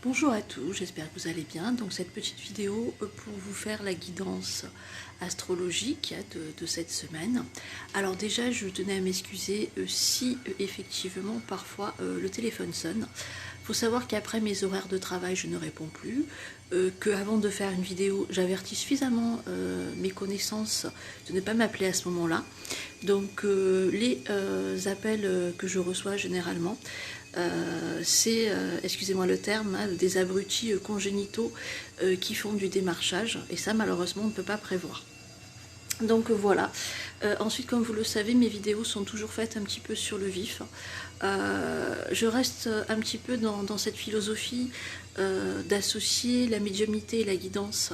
Bonjour à tous, j'espère que vous allez bien. Donc cette petite vidéo pour vous faire la guidance astrologique de cette semaine. Alors déjà, je tenais à m'excuser si effectivement parfois le téléphone sonne. Il faut savoir qu'après mes horaires de travail, je ne réponds plus. Qu'avant de faire une vidéo, j'avertis suffisamment mes connaissances de ne pas m'appeler à ce moment-là. Donc les appels que je reçois généralement, c'est, excusez-moi le terme, hein, des abrutis congénitaux qui font du démarchage, et ça malheureusement on ne peut pas prévoir. Donc voilà. Ensuite, comme vous le savez, mes vidéos sont toujours faites un petit peu sur le vif. Je reste un petit peu dans cette philosophie d'associer la médiumnité et la guidance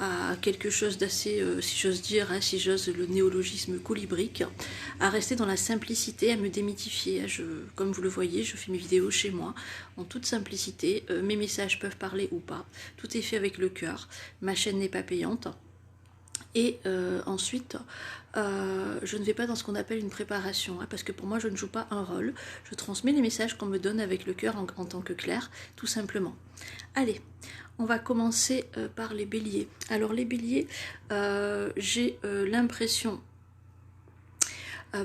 à quelque chose d'assez, si j'ose dire, hein, si j'ose le néologisme colibrique, à rester dans la simplicité, à me démythifier. Comme vous le voyez, je fais mes vidéos chez moi en toute simplicité. Mes messages peuvent parler ou pas. Tout est fait avec le cœur. Ma chaîne n'est pas payante. Et ensuite, je ne vais pas dans ce qu'on appelle une préparation, hein, parce que pour moi, je ne joue pas un rôle. Je transmets les messages qu'on me donne avec le cœur en tant que clair, tout simplement. Allez, on va commencer par les béliers. Alors les béliers, j'ai l'impression,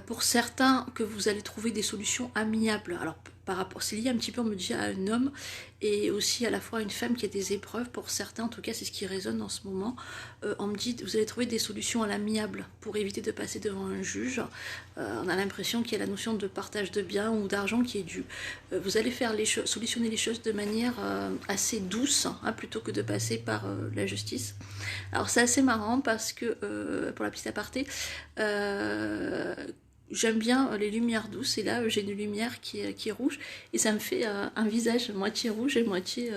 pour certains, que vous allez trouver des solutions amiables. Alors par rapport, c'est lié un petit peu, on me dit, à un homme et aussi à la fois à une femme qui a des épreuves. Pour certains, en tout cas, c'est ce qui résonne en ce moment. On me dit, vous allez trouver des solutions à l'amiable pour éviter de passer devant un juge. On a l'impression qu'il y a la notion de partage de biens ou d'argent qui est dû. Vous allez faire solutionner les choses de manière assez douce, hein, plutôt que de passer par la justice. Alors c'est assez marrant parce que, pour la petite aparté, j'aime bien les lumières douces, et là j'ai une lumière qui est rouge, et ça me fait un visage moitié rouge et moitié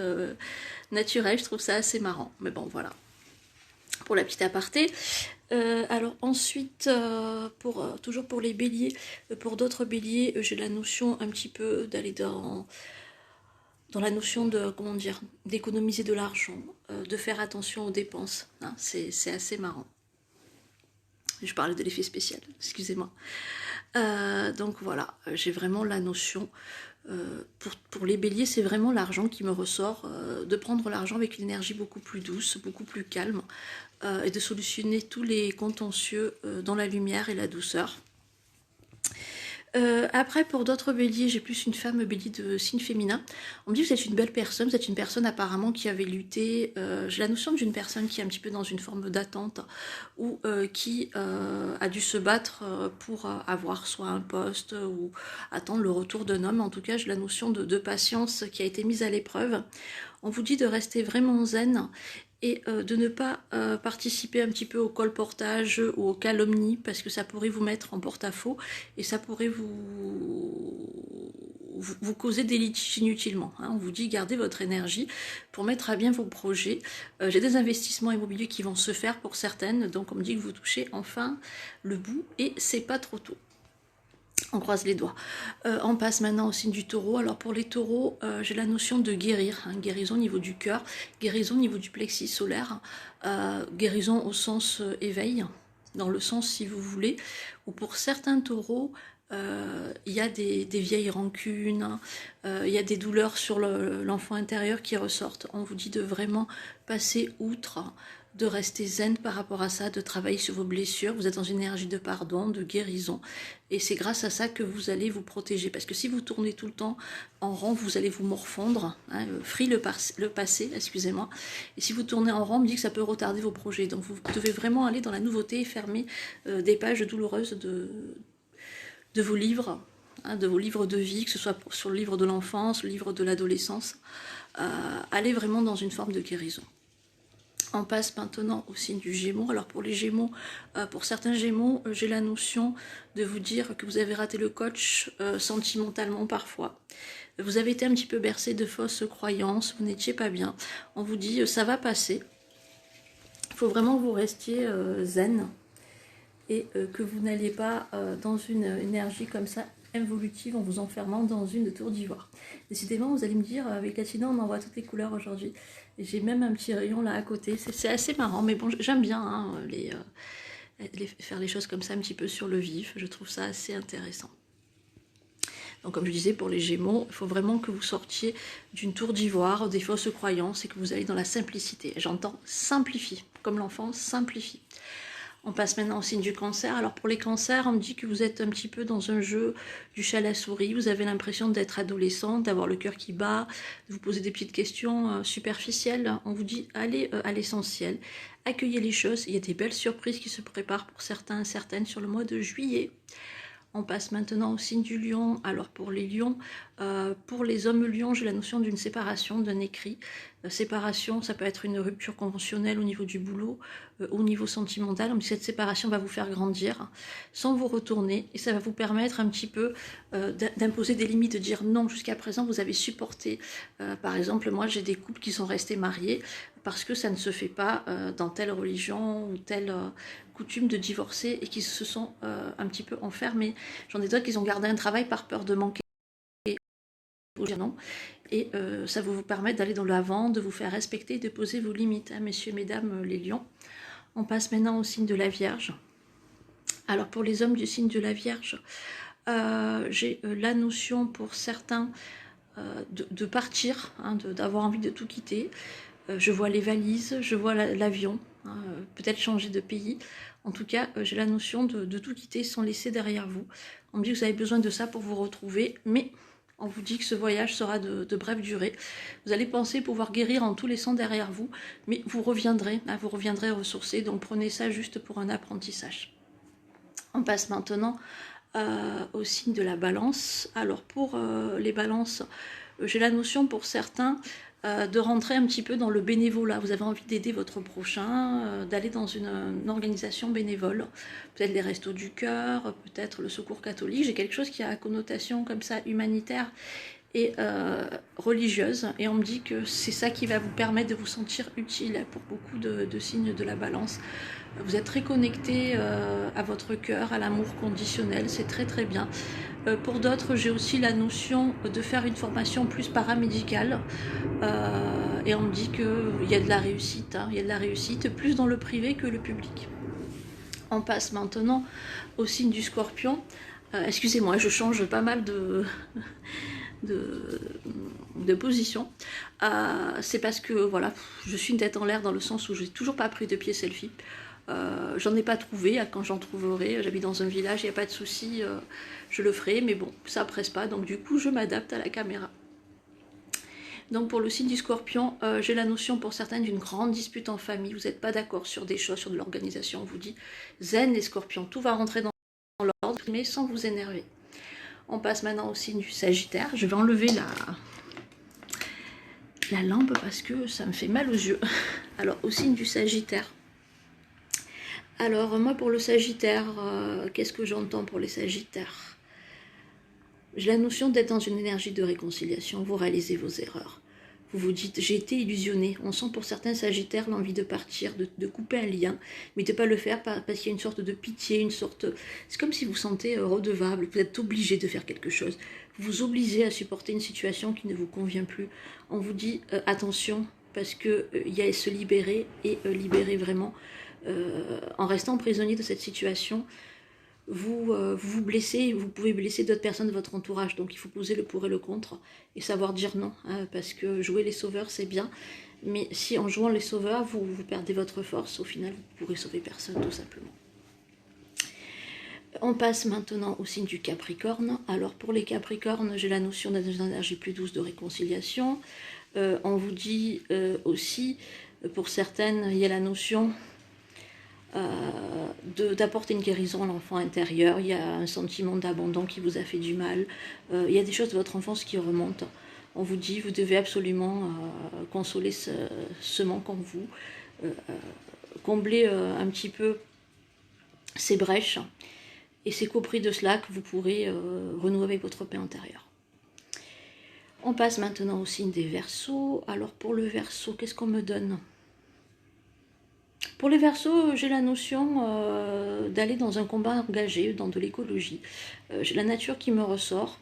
naturel. Je trouve ça assez marrant, mais bon voilà, pour la petite aparté. Alors ensuite, toujours pour les béliers, pour d'autres béliers, j'ai la notion un petit peu d'aller dans la notion de, comment dire, d'économiser de l'argent, de faire attention aux dépenses, hein, c'est assez marrant. Je parlais de l'effet spécial, excusez-moi. Donc voilà, j'ai vraiment la notion, pour les béliers, c'est vraiment l'argent qui me ressort, de prendre l'argent avec une énergie beaucoup plus douce, beaucoup plus calme, et de solutionner tous les contentieux dans la lumière et la douceur. Après, pour d'autres béliers, j'ai plus une femme bélier de signe féminin. On me dit que vous êtes une belle personne, vous êtes une personne apparemment qui avait lutté. J'ai la notion d'une personne qui est un petit peu dans une forme d'attente, ou qui a dû se battre pour avoir soit un poste ou attendre le retour d'un homme. En tout cas, j'ai la notion de patience qui a été mise à l'épreuve. On vous dit de rester vraiment zen et de ne pas participer un petit peu au colportage ou aux calomnies, parce que ça pourrait vous mettre en porte-à-faux et ça pourrait vous causer des litiges inutilement, hein. On vous dit gardez votre énergie pour mettre à bien vos projets. J'ai des investissements immobiliers qui vont se faire pour certaines, donc on me dit que vous touchez enfin le bout et c'est pas trop tôt. On croise les doigts. On passe maintenant au signe du taureau. Alors pour les taureaux, j'ai la notion de guérir, hein, guérison au niveau du cœur, guérison au niveau du plexus solaire, guérison au sens éveil, dans le sens, si vous voulez, où pour certains taureaux, il y a des vieilles rancunes, il y a des douleurs sur l'enfant intérieur qui ressortent. On vous dit de vraiment passer outre, de rester zen par rapport à ça, de travailler sur vos blessures. Vous êtes dans une énergie de pardon, de guérison, et c'est grâce à ça que vous allez vous protéger, parce que si vous tournez tout le temps en rond, vous allez vous morfondre, hein, free le passé, excusez-moi, et si vous tournez en rond, on me dit que ça peut retarder vos projets. Donc vous devez vraiment aller dans la nouveauté et fermer des pages douloureuses de vos livres, hein, de vos livres de vie, que ce soit sur le livre de l'enfance, le livre de l'adolescence. Allez vraiment dans une forme de guérison. On passe maintenant au signe du Gémeaux. Alors pour les Gémeaux, pour certains Gémeaux, j'ai la notion de vous dire que vous avez raté le coach sentimentalement parfois. Vous avez été un petit peu bercé de fausses croyances, vous n'étiez pas bien. On vous dit ça va passer. Il faut vraiment que vous restiez zen et que vous n'alliez pas dans une énergie comme ça involutive en vous enfermant dans une tour d'ivoire. Décidément, vous allez me dire, avec Latina, on en voit toutes les couleurs aujourd'hui. J'ai même un petit rayon là à côté. C'est assez marrant, mais bon, j'aime bien hein, faire les choses comme ça un petit peu sur le vif. Je trouve ça assez intéressant. Donc comme je disais pour les Gémeaux, il faut vraiment que vous sortiez d'une tour d'ivoire, des fausses croyances et que vous allez dans la simplicité. J'entends simplifie, comme l'enfant simplifie. On passe maintenant au signe du Cancer. Alors pour les cancers, on me dit que vous êtes un petit peu dans un jeu du chat à la souris. Vous avez l'impression d'être adolescent, d'avoir le cœur qui bat, de vous poser des petites questions superficielles. On vous dit allez à l'essentiel, accueillez les choses. Il y a des belles surprises qui se préparent pour certains et certaines sur le mois de juillet. On passe maintenant au signe du lion. Alors pour les lions, pour les hommes lions, j'ai la notion d'une séparation, d'un écrit. Séparation, ça peut être une rupture conventionnelle au niveau du boulot, au niveau sentimental. Donc cette séparation va vous faire grandir sans vous retourner et ça va vous permettre un petit peu d'imposer des limites, de dire non. Jusqu'à présent, vous avez supporté. Par exemple, moi j'ai des couples qui sont restés mariés parce que ça ne se fait pas dans telle religion ou telle coutume de divorcer et qui se sont un petit peu enfermés. J'en ai d'autres qui ont gardé un travail par peur de manquer. Non. Et ça va vous permettre d'aller dans l'avant, de vous faire respecter, de poser vos limites, hein, messieurs, mesdames, les lions. On passe maintenant au signe de la Vierge. Alors pour les hommes du signe de la Vierge, j'ai la notion pour certains de partir, hein, d'avoir envie de tout quitter. Je vois les valises, je vois l'avion, hein, peut-être changer de pays. En tout cas, j'ai la notion de tout quitter sans laisser derrière vous. On me dit que vous avez besoin de ça pour vous retrouver, mais on vous dit que ce voyage sera de brève durée. Vous allez penser pouvoir guérir en tout laissant derrière vous, mais vous reviendrez ressourcés, donc prenez ça juste pour un apprentissage. On passe maintenant au signe de la Balance. Alors pour les balances, j'ai la notion pour certains de rentrer un petit peu dans le bénévolat. Vous avez envie d'aider votre prochain, d'aller dans une organisation bénévole, peut-être les Restos du Cœur, peut-être le Secours catholique. J'ai quelque chose qui a la connotation comme ça humanitaire et religieuse, et on me dit que c'est ça qui va vous permettre de vous sentir utile pour beaucoup de signes de la Balance. Vous êtes très connecté à votre cœur, à l'amour conditionnel, c'est très très bien. Pour d'autres, j'ai aussi la notion de faire une formation plus paramédicale, et on me dit qu'il y a de la réussite, hein, il y a de la réussite plus dans le privé que le public. On passe maintenant au signe du Scorpion. Excusez-moi, je change pas mal de position. C'est parce que voilà, je suis une tête en l'air dans le sens où j'ai toujours pas pris de pied selfie. J'en ai pas trouvé, quand j'en trouverai, j'habite dans un village, il n'y a pas de souci, je le ferai, mais bon, ça presse pas, donc du coup je m'adapte à la caméra. Donc pour le signe du Scorpion, j'ai la notion pour certains d'une grande dispute en famille, vous n'êtes pas d'accord sur des choses, sur de l'organisation, on vous dit zen les Scorpions, tout va rentrer dans l'ordre, mais sans vous énerver. On passe maintenant au signe du Sagittaire. Je vais enlever la lampe parce que ça me fait mal aux yeux. Alors, au signe du Sagittaire. Alors, moi, pour le Sagittaire, qu'est-ce que j'entends pour les Sagittaires? J'ai la notion d'être dans une énergie de réconciliation. Vous réalisez vos erreurs. Vous vous dites, j'ai été illusionné. On sent pour certains Sagittaires l'envie de partir, de couper un lien, mais de ne pas le faire parce qu'il y a une sorte de pitié, une sorte... C'est comme si vous vous sentez redevable, vous êtes obligé de faire quelque chose. Vous vous obligez à supporter une situation qui ne vous convient plus. On vous dit, attention, parce qu'il y a à se libérer, et libérer vraiment. En restant prisonnier de cette situation, vous vous blessez, vous pouvez blesser d'autres personnes de votre entourage, donc il faut poser le pour et le contre et savoir dire non, hein, parce que jouer les sauveurs c'est bien, mais si en jouant les sauveurs vous perdez votre force, au final vous pourrez sauver personne tout simplement. On passe maintenant au signe du Capricorne. Alors pour les Capricornes, j'ai la notion d'une énergie plus douce de réconciliation. On vous dit aussi, pour certaines, il y a la notion d'apporter une guérison à l'enfant intérieur. Il y a un sentiment d'abandon qui vous a fait du mal. Il y a des choses de votre enfance qui remontent. On vous dit, vous devez absolument consoler ce manque en vous, combler un petit peu ces brèches. Et c'est qu'au prix de cela que vous pourrez renouer avec votre paix intérieure. On passe maintenant au signe des Verseaux. Alors pour le Verseau, qu'est-ce qu'on me donne ? Pour les Verseaux, j'ai la notion d'aller dans un combat engagé, dans de l'écologie. J'ai la nature qui me ressort.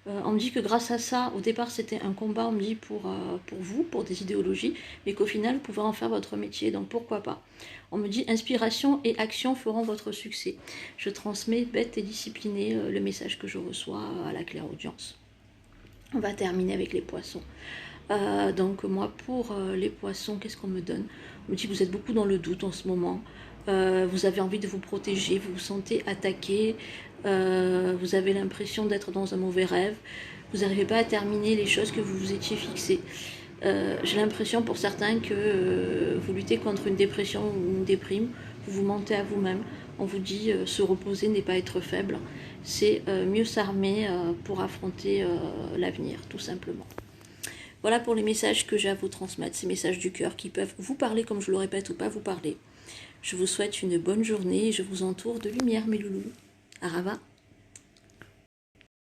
On me dit que grâce à ça, au départ c'était un combat, on me dit pour vous, pour des idéologies, mais qu'au final vous pouvez en faire votre métier, donc pourquoi pas. On me dit inspiration et action feront votre succès. Je transmets bête et disciplinée le message que je reçois à la clairaudience. On va terminer avec les poissons. Donc moi pour les poissons, qu'est-ce qu'on me donne? On me dit que vous êtes beaucoup dans le doute en ce moment. Vous avez envie de vous protéger, vous vous sentez attaqué, vous avez l'impression d'être dans un mauvais rêve, vous n'arrivez pas à terminer les choses que vous vous étiez fixées. J'ai l'impression pour certains que vous luttez contre une dépression ou une déprime, vous vous mentez à vous-même. On vous dit se reposer n'est pas être faible, c'est mieux s'armer pour affronter l'avenir, tout simplement. Voilà pour les messages que j'ai à vous transmettre, ces messages du cœur qui peuvent vous parler comme je le répète ou pas vous parler. Je vous souhaite une bonne journée et je vous entoure de lumière mes loulous. Arava.